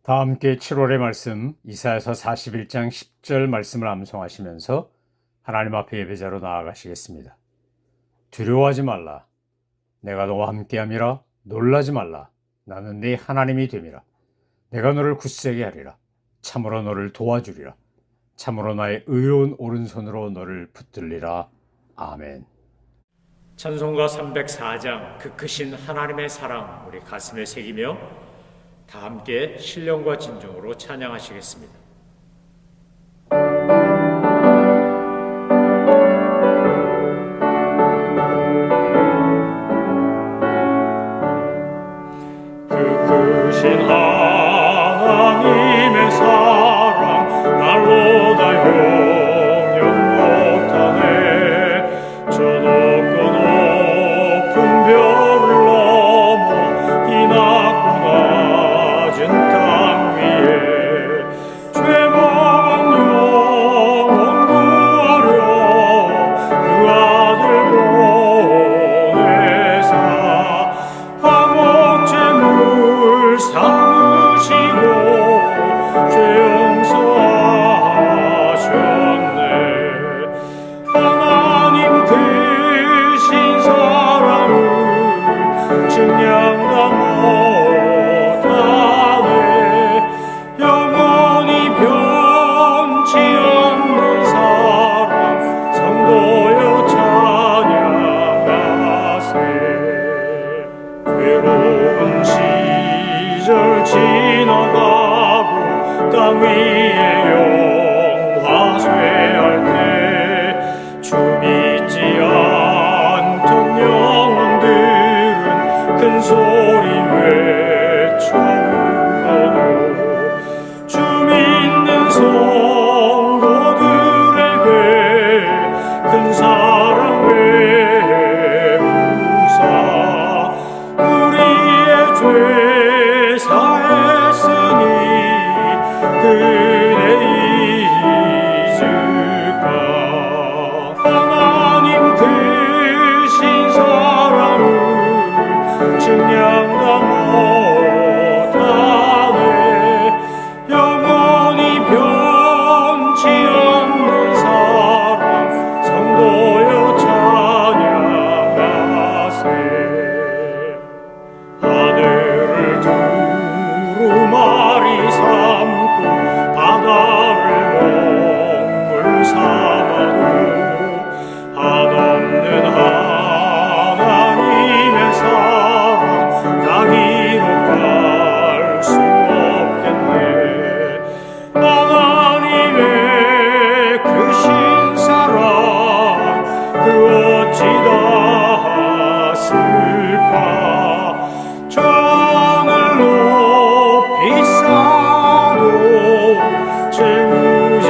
다 함께 7월의 말씀 이사야서 41장 10절 말씀을 암송하시면서 하나님 앞에 예배자로 나아가시겠습니다. 두려워하지 말라. 내가 너와 함께함이라. 놀라지 말라. 나는 네 하나님이 됨이라. 내가 너를 굳세게 하리라. 참으로 너를 도와주리라. 참으로 나의 의로운 오른손으로 너를 붙들리라. 아멘. 찬송가 304장 그 크신 하나님의 사랑 우리 가슴에 새기며 다 함께 신령과 진정으로 찬양하시겠습니다. 그 크신 하나님의 사랑 날로 다 영영 못하네. 저 높고 높은 별을 넘어 이 낮고 낮은 땅 위에 죄범한 영혼 구하려 그 아들 보내사 화목제물 삼으시고 죄 용서하셨네. 하나님 크신 사랑을 증량다 못하네. 영원히 변치 않는 사랑 성도여 찬양하세. 괴로운 시절 지나가고 땅 위에 영화 쇠할 때 주 믿지 않던 영혼들은 큰 소리 외쳐 울어도 주 믿는 성도들에게 큰 사랑 베푸사 우리의 죄 사했으니 그대 잊을까. 하나님 크신 사랑을 증량다 못하네. 영원히 변치 않는 사랑 성도여 찬양하세. 하늘을 두루마리 삼고 바다를 먹물 삼아도 한없는 하나님의 사랑 다 기록할 수 없겠네. 하나님의 크신 사랑 그 어찌 닿았을까. 천을 높이 쌓아도 채우지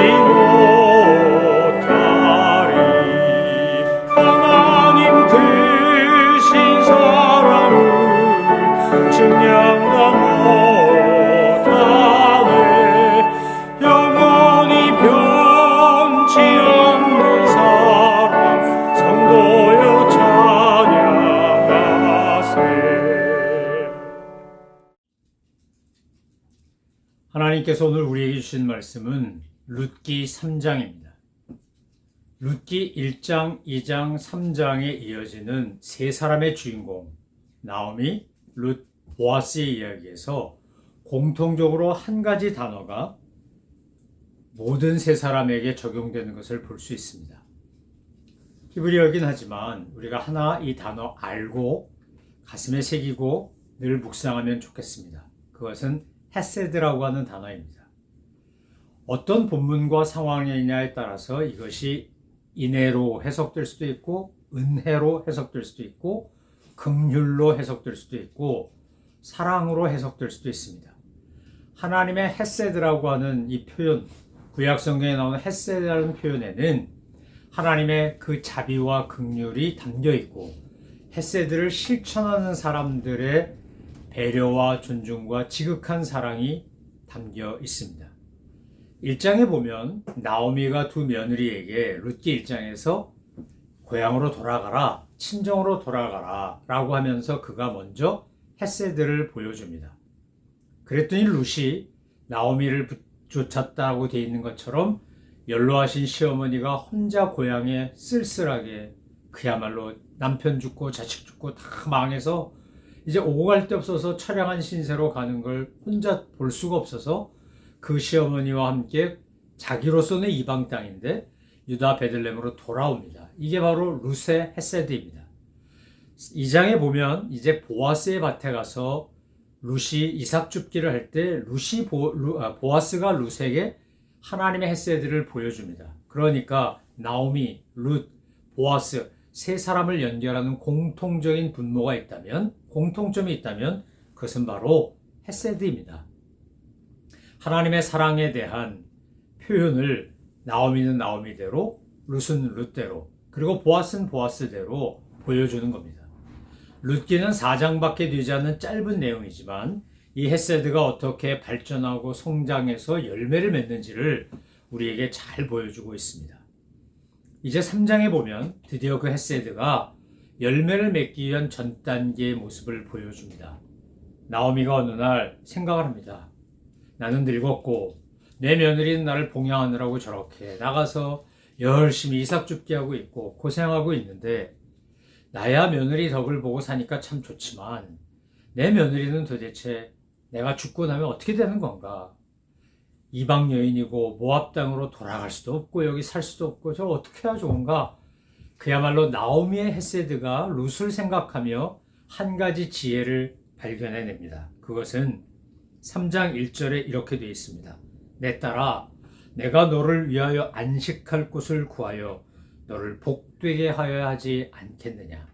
못하리. 하나님 크신 사랑을 증량다 못하네. 영원히 변치 않는 사랑 성도여 찬양하세. 하나님께서 오늘 우리에게 주신 말씀은 룻기 3장입니다. 룻기 1장, 2장, 3장에 이어지는 세 사람의 주인공 나오미, 룻, 보아스의 이야기에서 공통적으로 한 가지 단어가 모든 세 사람에게 적용되는 것을 볼 수 있습니다. 히브리어이긴 하지만 우리가 하나 이 단어 알고 가슴에 새기고 늘 묵상하면 좋겠습니다. 그것은 헤세드라고 하는 단어입니다. 어떤 본문과 상황이냐에 따라서 이것이 인애로 해석될 수도 있고 은혜로 해석될 수도 있고 긍휼로 해석될 수도 있고 사랑으로 해석될 수도 있습니다. 하나님의 헤세드라고 하는 이 표현, 구약 성경에 나오는 헤세드라는 표현에는 하나님의 그 자비와 긍휼이 담겨 있고 헤세드를 실천하는 사람들의 배려와 존중과 지극한 사랑이 담겨 있습니다. 1장에 보면 나오미가 두 며느리에게 룻기 1장에서 고향으로 돌아가라, 친정으로 돌아가라 라고 하면서 그가 먼저 헤세드를 보여줍니다. 그랬더니 룻이 나오미를 쫓았다고 되어 있는 것처럼 연로하신 시어머니가 혼자 고향에 쓸쓸하게 그야말로 남편 죽고 자식 죽고 다 망해서 이제 오고 갈 데 없어서 처량한 신세로 가는 걸 혼자 볼 수가 없어서 그 시어머니와 함께 자기로서는 이방 땅인데 유다 베들레헴으로 돌아옵니다. 이게 바로 룻의 헤세드입니다. 2장에 보면 이제 보아스의 밭에 가서 룻이 이삭 줍기를 할 때 보아스가 룻에게 하나님의 헤세드를 보여줍니다. 그러니까 나오미, 룻, 보아스 세 사람을 연결하는 공통적인 공통점이 있다면 그것은 바로 헤세드입니다. 하나님의 사랑에 대한 표현을 나오미는 나오미대로, 룻은 룻대로, 그리고 보아스는 보아스대로 보여주는 겁니다. 룻기는 4장밖에 되지 않는 짧은 내용이지만 이 헤세드가 어떻게 발전하고 성장해서 열매를 맺는지를 우리에게 잘 보여주고 있습니다. 이제 3장에 보면 드디어 그 헤세드가 열매를 맺기 위한 전 단계의 모습을 보여줍니다. 나오미가 어느 날 생각을 합니다. 나는 늙었고 내 며느리는 나를 봉양하느라고 저렇게 나가서 열심히 이삭 줍기 하고 있고 고생하고 있는데 나야 며느리 덕을 보고 사니까 참 좋지만 내 며느리는 도대체 내가 죽고 나면 어떻게 되는 건가? 이방 여인이고 모압 땅으로 돌아갈 수도 없고 여기 살 수도 없고 저 어떻게 해야 좋은가? 그야말로 나오미의 헤세드가 룻을 생각하며 한 가지 지혜를 발견해냅니다. 그것은 3장 1절에 이렇게 되어 있습니다. 내 딸아, 내가 너를 위하여 안식할 곳을 구하여 너를 복되게 하여야 하지 않겠느냐.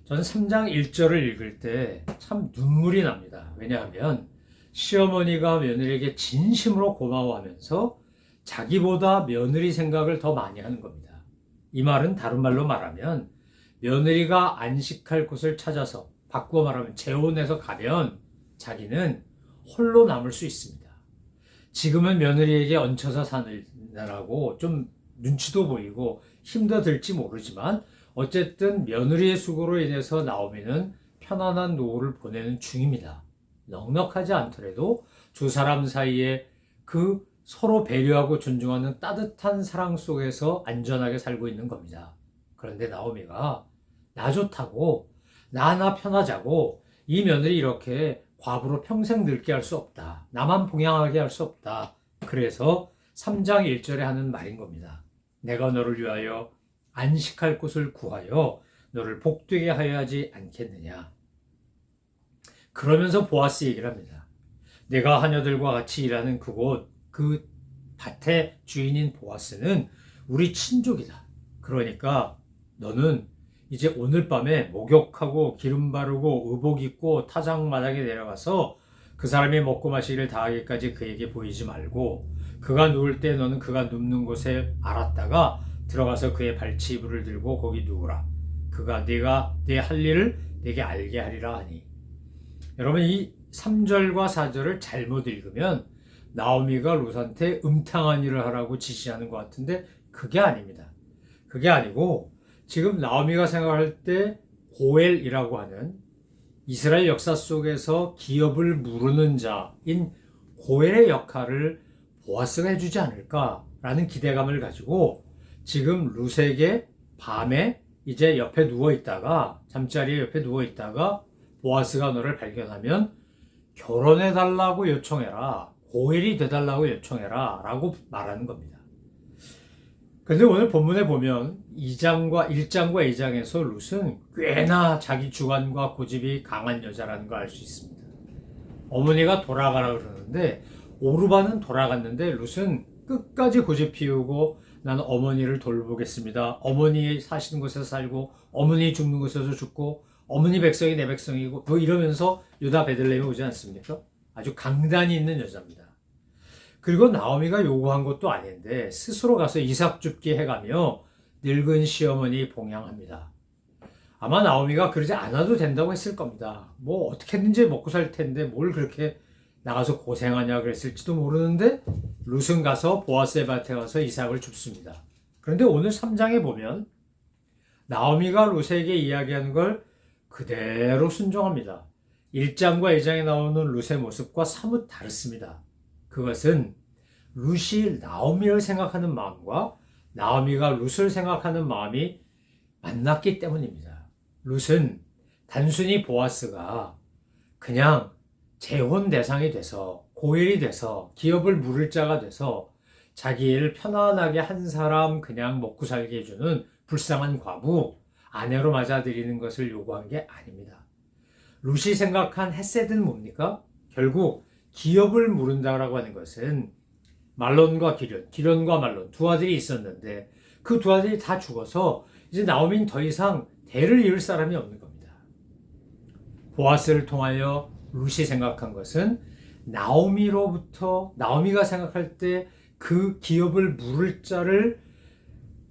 저는 3장 1절을 읽을 때 참 눈물이 납니다. 왜냐하면 시어머니가 며느리에게 진심으로 고마워하면서 자기보다 며느리 생각을 더 많이 하는 겁니다. 이 말은 다른 말로 말하면 며느리가 안식할 곳을 찾아서 바꾸어 말하면 재혼해서 가면 자기는 홀로 남을 수 있습니다. 지금은 며느리에게 얹혀서 사느라고 좀 눈치도 보이고 힘도 들지 모르지만 어쨌든 며느리의 수고로 인해서 나오미는 편안한 노후를 보내는 중입니다. 넉넉하지 않더라도 두 사람 사이에 그 서로 배려하고 존중하는 따뜻한 사랑 속에서 안전하게 살고 있는 겁니다. 그런데 나오미가 나 좋다고 나 편하자고 이 며느리 이렇게 과부로 평생 늙게 할 수 없다. 나만 봉양하게 할 수 없다. 그래서 3장 1절에 하는 말인 겁니다. 내가 너를 위하여 안식할 곳을 구하여 너를 복되게 하여 하지 않겠느냐. 그러면서 보아스 얘기를 합니다. 내가 하녀들과 같이 일하는 그곳, 그 밭의 주인인 보아스는 우리 친족이다. 그러니까 너는 이제 오늘 밤에 목욕하고 기름 바르고 의복 입고 타작마당에 내려가서 그 사람이 먹고 마시기를 다 하기까지 그에게 보이지 말고 그가 누울 때 너는 그가 눕는 곳에 알았다가 들어가서 그의 발치이불을 들고 거기 누우라. 그가 네가 네 할 일을 네게 알게 하리라 하니. 여러분 이 3절과 4절을 잘못 읽으면 나오미가 룻한테 음탕한 일을 하라고 지시하는 것 같은데 그게 아닙니다. 그게 아니고 지금 나오미가 생각할 때 고엘이라고 하는 이스라엘 역사 속에서 기업을 무르는 자인 고엘의 역할을 보아스가 해주지 않을까라는 기대감을 가지고 지금 룻에게 밤에 이제 옆에 누워있다가 잠자리에 옆에 누워있다가 보아스가 너를 발견하면 결혼해달라고 요청해라. 고엘이 돼달라고 요청해라 라고 말하는 겁니다. 근데 오늘 본문에 보면 1장과 2장에서 룻은 꽤나 자기 주관과 고집이 강한 여자라는 걸 알 수 있습니다. 어머니가 돌아가라 그러는데 오르반은 돌아갔는데 룻은 끝까지 고집 피우고 나는 어머니를 돌보겠습니다. 어머니 사시는 곳에서 살고 어머니 죽는 곳에서 죽고 어머니 백성이 내 백성이고 뭐 이러면서 유다 베들레헴에 오지 않습니까? 아주 강단이 있는 여자입니다. 그리고 나오미가 요구한 것도 아닌데 스스로 가서 이삭 줍기 해가며 늙은 시어머니 봉양합니다. 아마 나오미가 그러지 않아도 된다고 했을 겁니다. 뭐 어떻게 했는지 먹고 살 텐데 뭘 그렇게 나가서 고생하냐 그랬을지도 모르는데 룻은 가서 보아스의 밭에 가서 이삭을 줍습니다. 그런데 오늘 3장에 보면 나오미가 룻에게 이야기하는 걸 그대로 순종합니다. 1장과 2장에 나오는 룻의 모습과 사뭇 다릅니다. 그것은 룻이 나오미를 생각하는 마음과 나오미가 룻을 생각하는 마음이 만났기 때문입니다. 룻은 단순히 보아스가 그냥 재혼 대상이 돼서 고일이 돼서 기업을 물을 자가 돼서 자기를 편안하게 한 사람 그냥 먹고 살게 해주는 불쌍한 과부, 아내로 맞아들이는 것을 요구한 게 아닙니다. 룻이 생각한 헤세드는 뭡니까? 결국 기업을 물은다라고 하는 것은 말론과 기련과 말론 두 아들이 있었는데 그 두 아들이 다 죽어서 이제 나오미는 더 이상 대를 이을 사람이 없는 겁니다. 보아스를 통하여 룻이 생각한 것은 나오미로부터 나오미가 생각할 때 그 기업을 물을 자를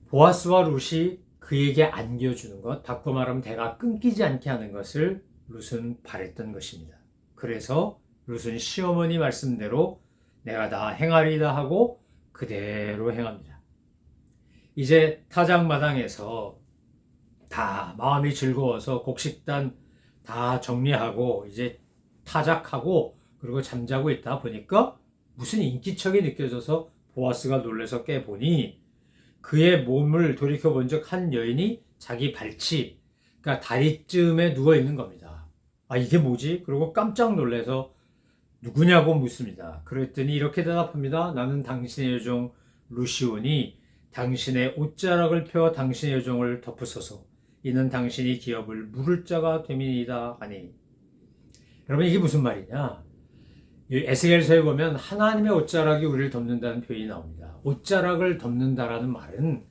보아스와 룻이 그에게 안겨주는 것, 바꿔 말하면 대가 끊기지 않게 하는 것을 룻은 바랬던 것입니다. 그래서 룻은 시어머니 말씀대로 내가 다 행하리다 하고 그대로 행합니다. 이제 타작마당에서 다 마음이 즐거워서 곡식단 다 정리하고 이제 타작하고 그리고 잠자고 있다 보니까 무슨 인기척이 느껴져서 보아스가 놀라서 깨보니 그의 몸을 돌이켜본 적 한 여인이 자기 발치, 그러니까 다리쯤에 누워 있는 겁니다. 아, 이게 뭐지? 그리고 깜짝 놀라서 누구냐고 묻습니다. 그랬더니 이렇게 대답합니다. 나는 당신의 여종 루시온이 당신의 옷자락을 펴 당신의 여종을 덮으소서. 이는 당신이 기업을 물을 자가 됨이니이다 하니. 여러분, 이게 무슨 말이냐? 에스겔서에 보면 하나님의 옷자락이 우리를 덮는다는 표현이 나옵니다. 옷자락을 덮는다라는 말은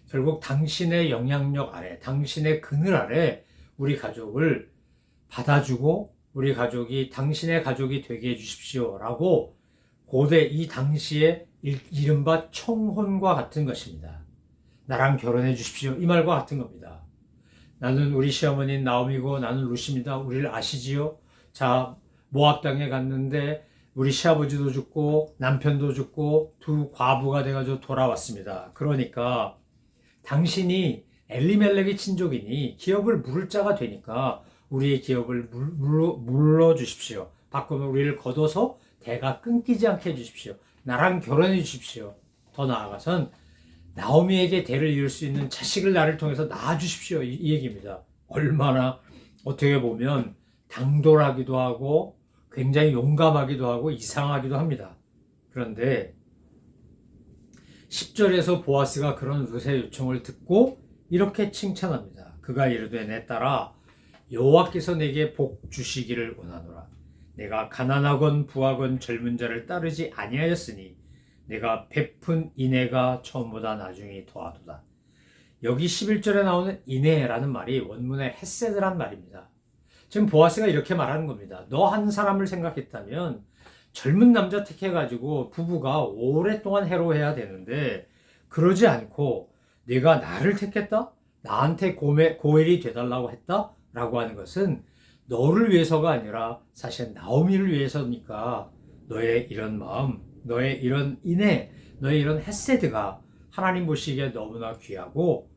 결국 당신의 영향력 아래, 당신의 그늘 아래 우리 가족을 받아주고 우리 가족이 당신의 가족이 되게 해주십시오라고 고대 이 당시에 이른바 청혼과 같은 것입니다. 나랑 결혼해 주십시오. 이 말과 같은 겁니다. 나는 우리 시어머니는 나오미고 나는 룻입니다. 우리를 아시지요? 자, 모압 땅에 갔는데 우리 시아버지도 죽고 남편도 죽고 두 과부가 돼가지고 돌아왔습니다. 그러니까 당신이 엘리멜렉의 친족이니 기업을 물을 자가 되니까 우리의 기업을 물러주십시오. 바꾸면 우리를 걷어서 대가 끊기지 않게 해주십시오. 나랑 결혼해 주십시오. 더 나아가선 나오미에게 대를 이을 수 있는 자식을 나를 통해서 낳아주십시오. 이 얘기입니다. 얼마나 어떻게 보면 당돌하기도 하고 굉장히 용감하기도 하고 이상하기도 합니다. 그런데 10절에서 보아스가 그런 룻의 요청을 듣고 이렇게 칭찬합니다. 그가 이르되 내 딸아 여호와께서 내게 복 주시기를 원하노라. 내가 가난하건 부하건 젊은 자를 따르지 아니하였으니 내가 베푼 인애가 처음보다 나중이 더하도다. 여기 11절에 나오는 인애라는 말이 원문의 헤세드란 말입니다. 지금 보아스가 이렇게 말하는 겁니다. 너 한 사람을 생각했다면 젊은 남자 택해가지고 부부가 오랫동안 해로해야 되는데 그러지 않고 네가 나를 택했다? 나한테 고엘이 되달라고 했다? 라고 하는 것은 너를 위해서가 아니라 사실 나오미를 위해서니까 너의 이런 마음, 너의 이런 인애, 너의 이런 헤세드가 하나님 보시기에 너무나 귀하고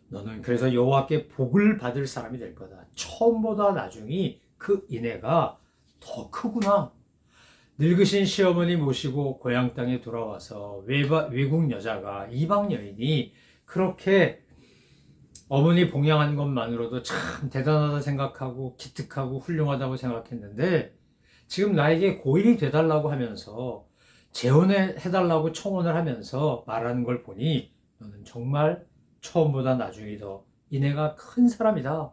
너는 그래서 여호와께 복을 받을 사람이 될 거다. 처음보다 나중이 그 인애가 더 크구나. 늙으신 시어머니 모시고 고향 땅에 돌아와서 외국 여자가 이방 여인이 그렇게 어머니 봉양한 것만으로도 참 대단하다 생각하고 기특하고 훌륭하다고 생각했는데 지금 나에게 고일이 돼달라고 하면서 재혼해달라고 청혼을 하면서 말하는 걸 보니 너는 정말 처음보다 나중이 더 인애가 큰 사람이다.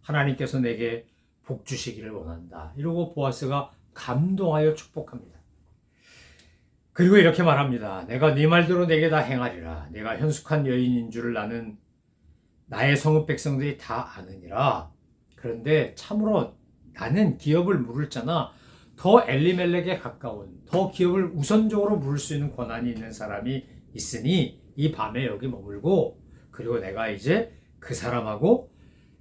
하나님께서 내게 복 주시기를 원한다. 이러고 보아스가 감동하여 축복합니다. 그리고 이렇게 말합니다. 내가 네 말대로 내게 다 행하리라. 내가 현숙한 여인인 줄을 나는 나의 성읍 백성들이 다 아느니라. 그런데 참으로 나는 기업을 물을 자나 더 엘리멜렉에 가까운 더 기업을 우선적으로 물을 수 있는 권한이 있는 사람이 있으니 이 밤에 여기 머물고 그리고 내가 이제 그 사람하고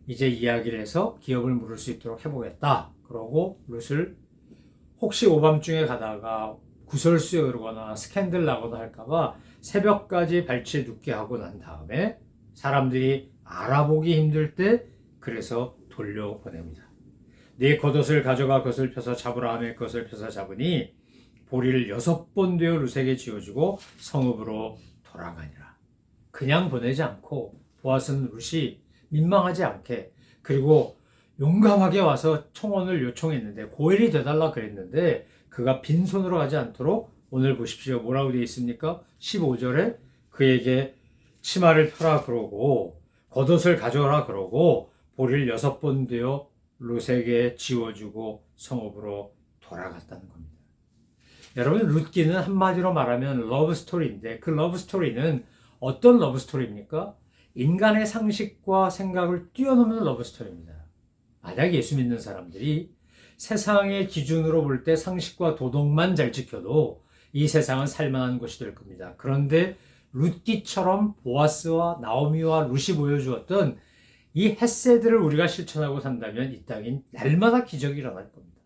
이제 이야기를 해서 기업을 물을 수 있도록 해보겠다. 그러고 룻을 혹시 오밤중에 가다가 구설수에 오르거나 스캔들 나거나 할까봐 새벽까지 발치에 눕게 하고 난 다음에 사람들이 알아보기 힘들 때 그래서 돌려보냅니다. 네 겉옷을 가져가 것을 펴서 잡으라 하며 것을 펴서 잡으니 보리를 6번 되어 룻에게 지어주고 성읍으로 돌아가니라. 그냥 보내지 않고 보아스는 룻이 민망하지 않게, 그리고 용감하게 와서 청혼을 요청했는데, 고엘이 되달라 그랬는데 그가 빈손으로 가지 않도록, 오늘 보십시오. 뭐라고 되어 있습니까? 15절에 그에게 치마를 펴라 그러고 겉옷을 가져오라 그러고 보리를 6번 되어 룻에게 지워주고 성읍으로 돌아갔다는 겁니다. 여러분, 룻기는 한마디로 말하면 러브스토리인데, 그 러브스토리는 어떤 러브스토리입니까? 인간의 상식과 생각을 뛰어넘는 러브스토리입니다. 만약 예수 믿는 사람들이 세상의 기준으로 볼 때 상식과 도덕만 잘 지켜도 이 세상은 살만한 곳이 될 겁니다. 그런데 룻기처럼 보아스와 나오미와 룻이 보여주었던 이 헤세드를 우리가 실천하고 산다면 이 땅엔 날마다 기적이 일어날 겁니다.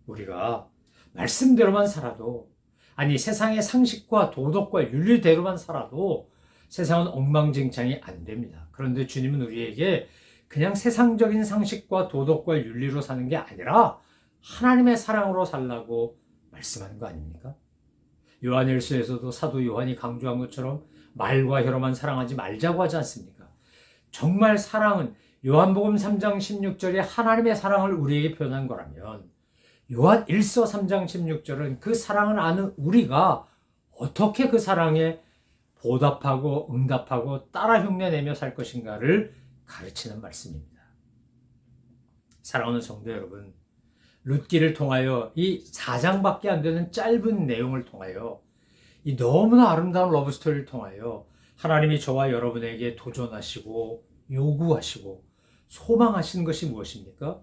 우리가 말씀대로만 살아도, 아니 세상의 상식과 도덕과 윤리대로만 살아도 세상은 엉망진창이 안 됩니다. 그런데 주님은 우리에게 그냥 세상적인 상식과 도덕과 윤리로 사는 게 아니라 하나님의 사랑으로 살라고 말씀하는 거 아닙니까? 요한일서에서도 사도 요한이 강조한 것처럼 말과 혀로만 사랑하지 말자고 하지 않습니까? 정말 사랑은 요한복음 3장 16절에 하나님의 사랑을 우리에게 표현한 거라면, 요한 1서 3장 16절은 그 사랑을 아는 우리가 어떻게 그 사랑에 보답하고 응답하고 따라 흉내내며 살 것인가를 가르치는 말씀입니다. 사랑하는 성도 여러분, 룻기를 통하여 이 4장밖에 안 되는 짧은 내용을 통하여, 이 너무나 아름다운 러브스토리를 통하여 하나님이 저와 여러분에게 도전하시고 요구하시고 소망하시는 것이 무엇입니까?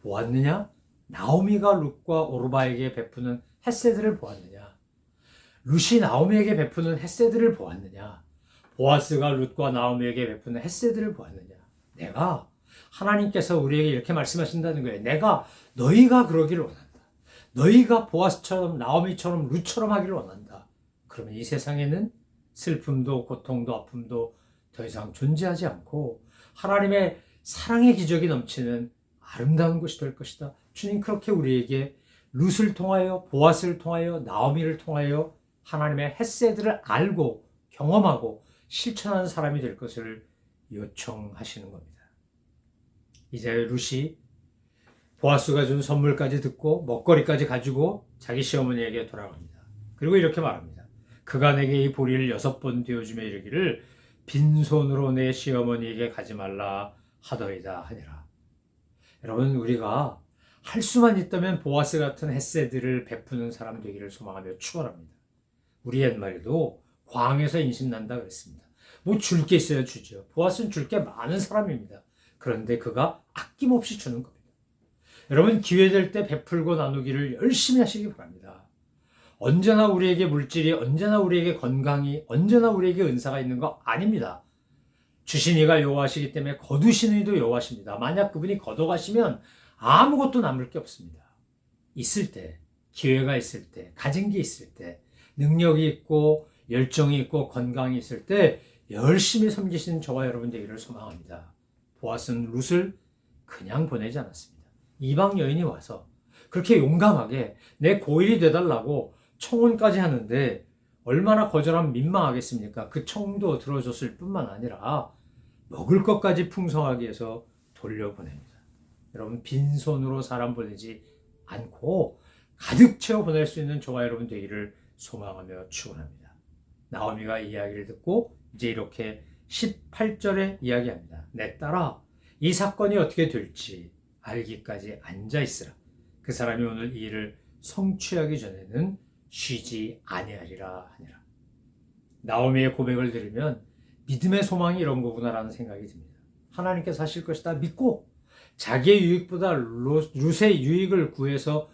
보았느냐? 나오미가 룻과 오르바에게 베푸는 헤세드를 보았느냐? 룻이 나오미에게 베푸는 헤세드를 보았느냐? 보아스가 룻과 나오미에게 베푸는 헤세드를 보았느냐? 내가, 하나님께서 우리에게 이렇게 말씀하신다는 거예요. 내가 너희가 그러기를 원한다. 너희가 보아스처럼 나오미처럼 룻처럼 하기를 원한다. 그러면 이 세상에는 슬픔도 고통도 아픔도 더 이상 존재하지 않고 하나님의 사랑의 기적이 넘치는 아름다운 곳이 될 것이다. 주님 그렇게 우리에게 룻을 통하여, 보아스를 통하여, 나오미를 통하여 하나님의 헤세드를 알고 경험하고 실천하는 사람이 될 것을 요청하시는 겁니다. 이제 룻이 보아스가 준 선물까지 듣고 먹거리까지 가지고 자기 시어머니에게 돌아갑니다. 그리고 이렇게 말합니다. 그가 내게 이 보리를 6번 되어주며 이르기를 빈손으로 내 시어머니에게 가지 말라 하더이다 하니라. 여러분, 우리가 할 수만 있다면 보아스 같은 헤세드를 베푸는 사람 되기를 소망하며 축원합니다. 우리 옛말에도 광에서 인신난다 그랬습니다. 뭐 줄 게 있어야 주죠. 보아스는 줄 게 많은 사람입니다. 그런데 그가 아낌없이 주는 겁니다. 여러분, 기회될 때 베풀고 나누기를 열심히 하시기 바랍니다. 언제나 우리에게 물질이, 언제나 우리에게 건강이, 언제나 우리에게 은사가 있는 거 아닙니다. 주신 이가 여호와시기 때문에 거두시는 이도 여호와십니다. 만약 그분이 걷어가시면 아무것도 남을 게 없습니다. 있을 때, 기회가 있을 때, 가진 게 있을 때, 능력이 있고 열정이 있고 건강이 있을 때 열심히 섬기시는 저와 여러분 되기를 소망합니다. 보아스는 룻을 그냥 보내지 않았습니다. 이방 여인이 와서 그렇게 용감하게 내 고일이 되달라고 청혼까지 하는데 얼마나 거절하면 민망하겠습니까? 그 청도 들어줬을 뿐만 아니라 먹을 것까지 풍성하게 해서 돌려보냅니다. 여러분, 빈손으로 사람 보내지 않고 가득 채워 보낼 수 있는 저와 여러분 되기를 소망하며 축원합니다. 나오미가 이 이야기를 듣고 이제 이렇게 18절에 이야기합니다. 내 딸아, 이 사건이 어떻게 될지 알기까지 앉아있으라. 그 사람이 오늘 이 일을 성취하기 전에는 쉬지 아니하리라 하니라. 나오미의 고백을 들으면 믿음의 소망이 이런 거구나라는 생각이 듭니다. 하나님께서 하실 것이다 믿고 자기의 유익보다 룻의 유익을 구해서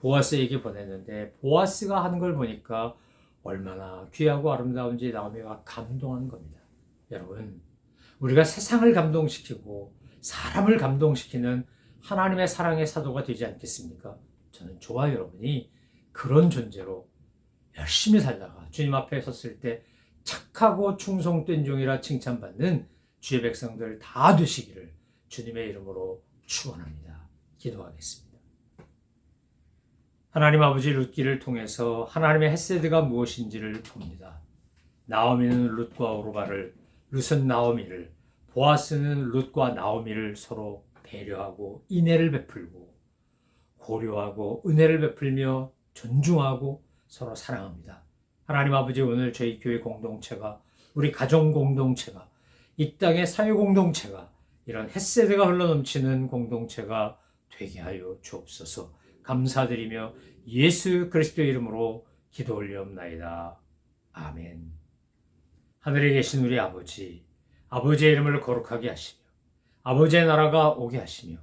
보아스에게 보냈는데, 보아스가 하는 걸 보니까 얼마나 귀하고 아름다운지 나오미가 감동한 겁니다. 여러분, 우리가 세상을 감동시키고 사람을 감동시키는 하나님의 사랑의 사도가 되지 않겠습니까? 저는 저와 여러분이 그런 존재로 열심히 살다가 주님 앞에 섰을 때 착하고 충성된 종이라 칭찬받는 주의 백성들 다 되시기를 주님의 이름으로 축원합니다. 기도하겠습니다. 하나님 아버지 룻기를 통해서 하나님의 헤세드가 무엇인지를 봅니다. 나오미는 룻과 오르바를, 룻은 나오미를, 보아스는 룻과 나오미를 서로 배려하고 인애를 베풀고 고려하고 은혜를 베풀며 존중하고 서로 사랑합니다. 하나님 아버지, 오늘 저희 교회 공동체가, 우리 가정 공동체가, 이 땅의 사회 공동체가 이런 헷세드가 흘러넘치는 공동체가 되게 하여 주옵소서. 감사드리며 예수 그리스도의 이름으로 기도 올리옵나이다. 아멘. 하늘에 계신 우리 아버지, 아버지의 이름을 거룩하게 하시며 아버지의 나라가 오게 하시며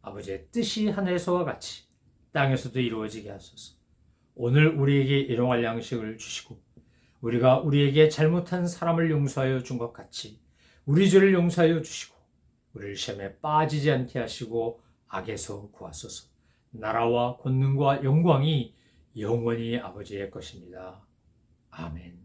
아버지의 뜻이 하늘에서와 같이 땅에서도 이루어지게 하소서. 오늘 우리에게 일용할 양식을 주시고 우리가 우리에게 잘못한 사람을 용서하여 준 것 같이 우리 죄를 용서하여 주시고 우리를 시험에 빠지지 않게 하시고 악에서 구하소서. 나라와 권능과 영광이 영원히 아버지의 것입니다. 아멘.